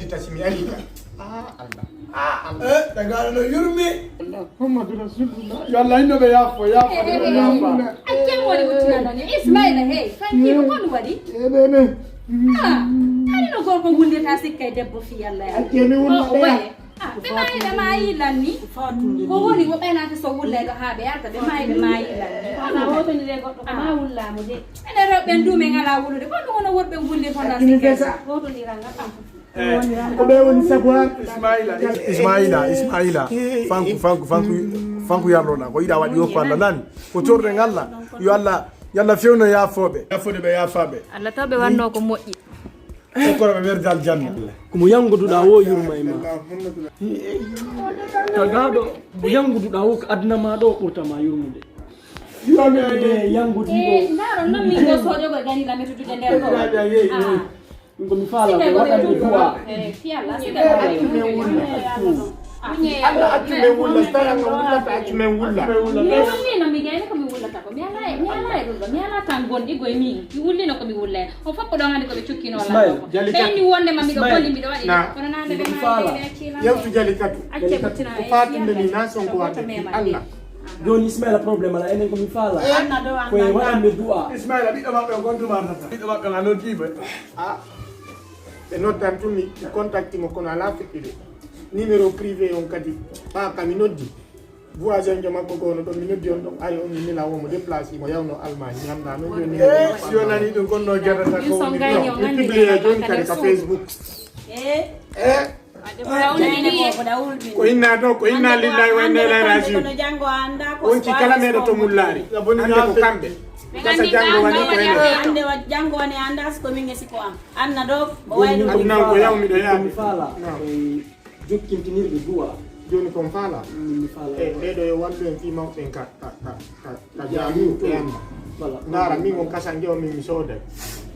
tasimi alika Allah daga no yurmi Muhammadu Rasulullah yalla inno be yafo acce woni wutina non Ismaila hey fanki ko wadi bene ani no gorko wundita sikkay debbo fi yalla ya acce mi wulla be maayi lanni ko woni wo benata so wulle do habe arta be maayi lanni ana woto ni le goddo ko ma wulla mo de ene rewbe ndume ngala wulude ko wono worbe wulle fonda sikkay woto ni ranga Ismaila fanku yarlo na ko ida wadi ko Allah nan ko torde ngalla yo Allah yalla fewno yafode be yafabe Allah tabe wanno ko moƴƴi ko be werdal janna ko mo yangoduda wo yurma e ma tagado mo yangoduda wo ko aduna ma do ɓurtama yurmude yurmude yangudi naro non min go sojo go gani la metude nder ko mi fala ko waɗande duwa fiyalla Allah accume wulla taranga wullata accume wulla wulino mi gayni ko mi wullata ko mi ala ɗum ɗo mi ala tan gonɗi goye min mi wullino ko mi wulla on foppo ɗon hande koɓe cukkino ɓeyni wonde ma miɗo bolli mbiɗo waɗi kono nande ɓe yewtu jali kadu acce butina ko fatunde ni na sonko wadde Allah joni Ismaila probléme ala enen komi faala koye waɗanɓe du'a Ismaila ɓiɗɗo maɓɓe o gondumartata ɓiɗɗo maɓɓe la noddiɓe ɓe noddan tun mi contacti mo kono ala feƴƴude numéro privé on kadi kami noddi voisin jo makko gono ɗon mi noddi on ɗon ari on mi mila womo déplacé mo yawno Allemagne mi anda noon joni si o nani ɗum gonno guerdata ko mi publié joni kadi ka Facebook ko inna ɗo ko inna lillahi wa inna ilayhi rajiun wonci kala meɗo to mullari hande ko kamɓe gasa janggo wani ko ene janggo wani andas ko min ngesi ko am anna do o wayno aduna ko yawmi ɗo yaami faala jokkintinirɓe du'a joni kon faala mi faala ɓeɗo yo wallu en fi mawɓen ka jaamiu ɓe anda ndara min on kasan jewa min mi sooday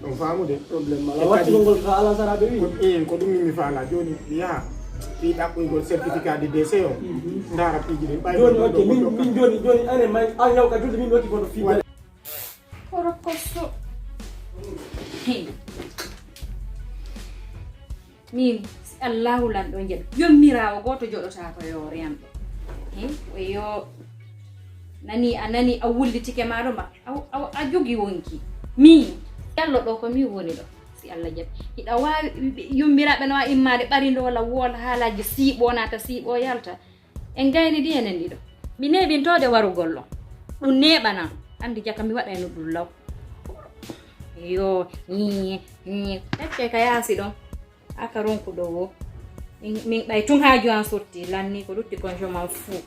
on faamude probléme ala wattugol ka ala saraɓe wi ko ɗum min mi faala joni yaha fi ɗaɓɓoygol certificat de décès o ndara piiji ɗin ɓay joni ok min joni ane may an yaw ka julde min wakki kono fi Korokoso. Min Allahu lan ɗo jeɗ yommirawo goto joɗota ko yo remɗo yo nani a nani a wullitike maɗo ma a jogi wonki min yallo ɗo ko min woni ɗo si Allah jaɓi hiɗa wawi yommiraɓe no wawi immade ɓarindo walla woola haalaji siiɓo nata siiɓo yalta en gayni ɗi enen ɗiɗo mi neɓintode warugol ɗon ɗum neɓanan andi jaka mi waɗayno ɗum law yo ecce ka yaasi ɗon aka ronku ɗo wo min ɓay tun haaju an sotti lanni ko ɗutti conjoman fou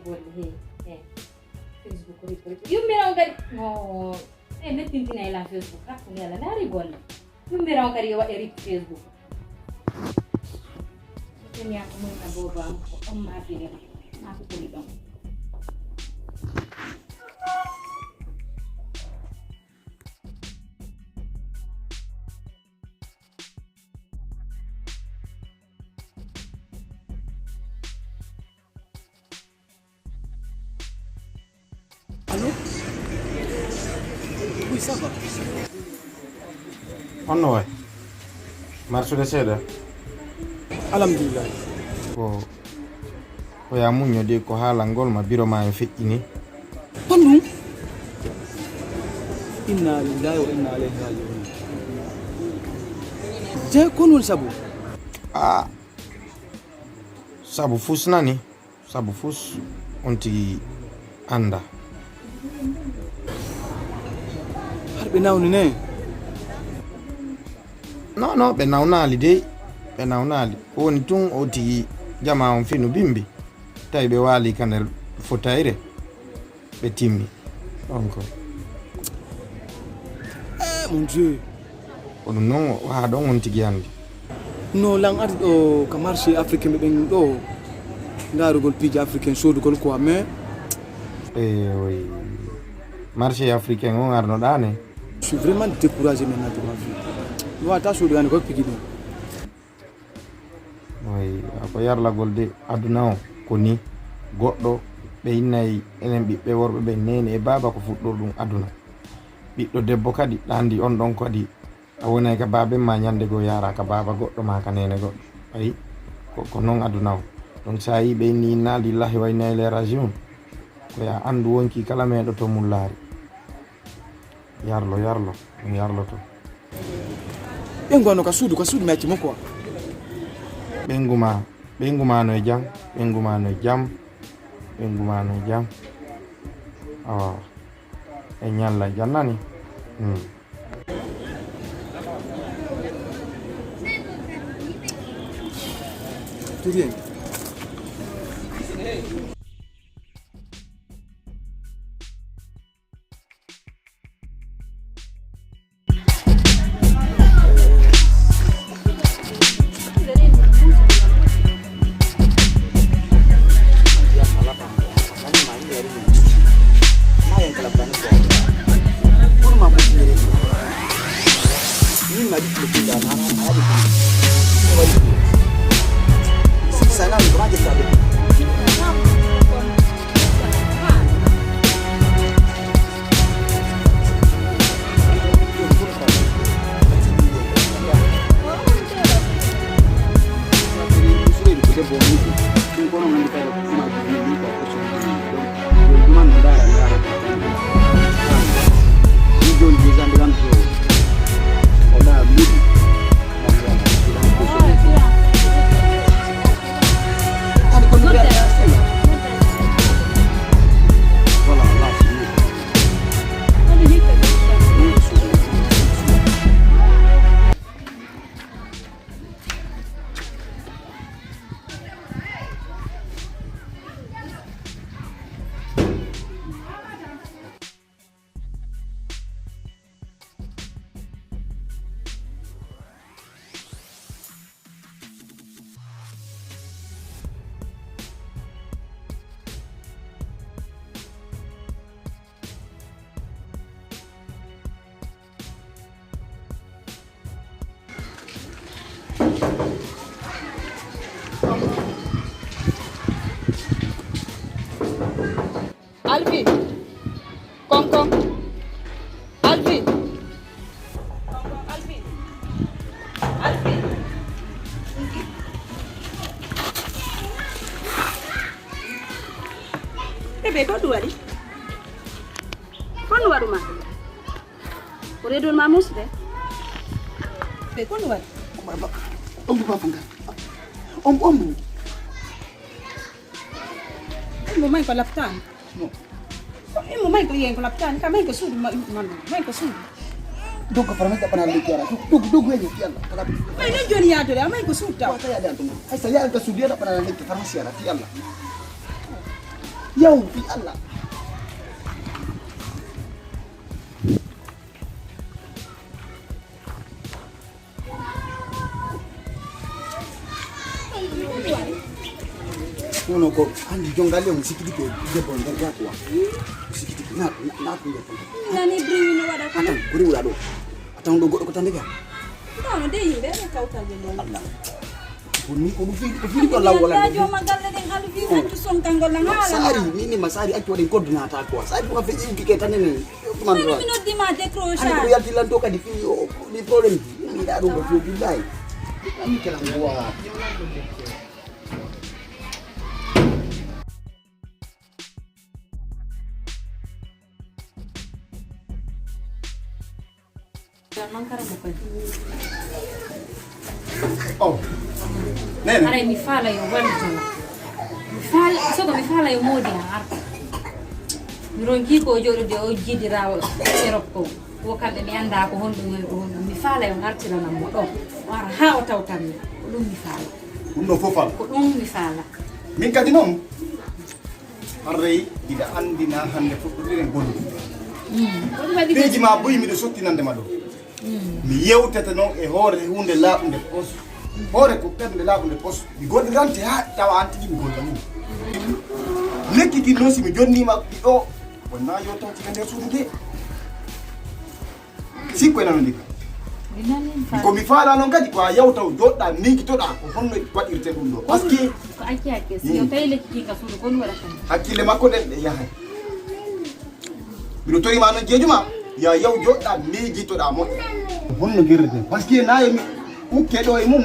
golle Facebook yummirawo kadi no mettintina elan Facebook hakkude Allah naari golle yummirawo kadi yo waɗe rippi Facebook teniyako mumna bobam ko ɗon mabinema mako ɓuri ɗon onno way marsude seeɗa alhamdulillah ko ya muññode ko haalal ngol ma biro ma en feƴƴini kon ɗum inna lillahi wa inna ilayhi rajiun je kon woni sabu sabu fus nani sabu fus on tigi anda harɓe nawni ne non ɓe nawnali dey ɓe nawnali ko woni tun o tigi jama on finu bimbi tawi ɓe waali ka nder fotayre ɓe timmi donc mon dieu ko ɗum noon ha ɗon on tigi andi no lan ardi ɗo ka marché africain ɓe ɓen ɗo darugol piiji africain sodugol quoi mais oui marché africain on arnoɗa ne je suis vraiment découragé maintenant de ma vie mi wawata sodugani koye pigi ɗum oui ako yarlagol de aduna o ko ni goɗɗo ɓe innayi enen ɓiɓɓe worɓe ɓe nene e baba ko fuɗɗor ɗum aduna ɓiɗɗo debbo kadi ɗandi on ɗon kadi a wonay ka babe ma nyande go yara ka baba goddo ma ka nene goddo ay ko non aduna o donc sa yi be ni inna lillahi wa inna ilaihi rajiun ko ya andu wonki kala medo to mun laari yarlo to Bengono ka sudu metti mo quoi. Benguma no jam e nyalla jannani Tout bien. Alvin. Kong. Alvin. Alvin. Bebe, kau dua ni? Kau dua rumah? Boleh dua mamus deh. Bebe, kau dua? Om apa enggak? Om. Mo main ko laptan. No. Mo main ko yen ko laptan. Ka main ko sud main ko sud. Dog ka paramita panali kiara. Dog wenye kiala. Kala. Main na joni ya to da main ko sud ta. Wata ya dan tu. Ai saya ka sudia da panali ki farmasi ara ti Allah. Yau fi Allah. Uno ko andi jongale musikiti ke debon da kwa. Musikiti na ku ya. Nani bring no wada kana. Guri wala do. Atang do goddo ko tandega. No de yimbe ne kawta be mo. Allah. Bunni ko fi ko law wala. Da jo magalle den halu fi antu son tangol na hala. Sari ni masari ake wadi koddu na ta ko. Sai ko fi ki ke tanene. Man do. Mino di ma décrocher. Ani ko yalti lan to ka di fi ni problem ni da do ko fi billahi. Ani kala ngwa. Oh. Nene. Aray mi fala yo waltona. Mi fala yo modi har. Mi ronki ko jodo de o jidirawo Europe ko. Wo kalde mi anda ko hondo mi fala yo ngartira nam mo do. Wara ha o tawtan mi. Dum mi fala. Uno fofal. Ko dum mi fala. Min kadi non. Arrey ida andina hande fuddiren gondu. Beji ma boyi mi do sotti nande ma do. Mi yewtata non e hoore hunde laabunde pos hoore ko perde laabunde pos mi godirante ha tawa antigi mi golla mum lekki ki non si mi jonnima do wonna yo tawti nder suudu de sikko ena non dika ko mi faala non kadi ko a yawta jodda ninkitoɗa ko honno waɗirte ɗum ɗo par ce que ko acci si yo tawi lekki ka suudu kon waɗa tan hakkille makko ɗen ɗe yahay miɗo torima noon jeejuma ya yaw joɗɗa miijitoɗa moƴƴa honno gerrete parce que nayi mi ukke ɗo e mum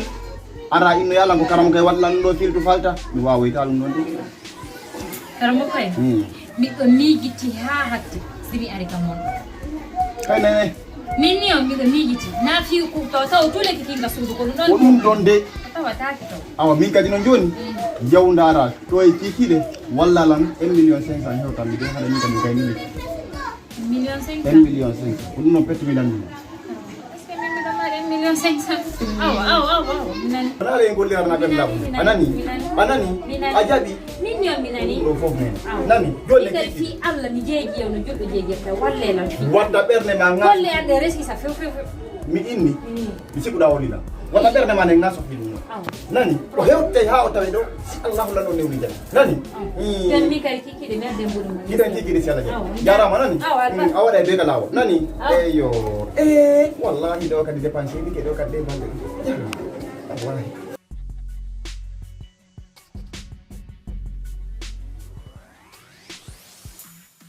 ara inno yalla ko karam kay wallan ɗo filtu falta mi wawoyta ɗum ɗon de karamo koye miɗo miijiti ha hatti simi ari kam mon kay nene min ni on miɗo miijiti na fi ko taw tuleke kinga suudu ko ɗum ko ɗum ɗon de tawataki taw awa min kadi no joni jaw dara to e kikiɗe walla lan 1,500,000 hewtan mi de haɗa min kadi kay ni 1,500,000 1,500,000 ko ɗum noon pettu mi nanndi aw anare en gollirana ben labu anani a jaɓi min ni on mi nani ɗo fof men nani jolle kadi fi Allah mi jeeji yewno joɗɗo jeejirta walle lan fi wadda ɓerde ma golle ande resi sa few mi inni mi siguɗa wolina wadda ɓerde ma ne gaso fi ɗum nani o hewte ha o tawi ɗo si allahu lan o newri jam nani jon mi kadi kikkiɗe merde mbuɗum kiɗen kikiɗe si allah jam jarama nani a waɗa e bega lawol nani eyo wallahi ɗo kadi dépense ɗi ke ɗo kadi ɗe balɗe wallahi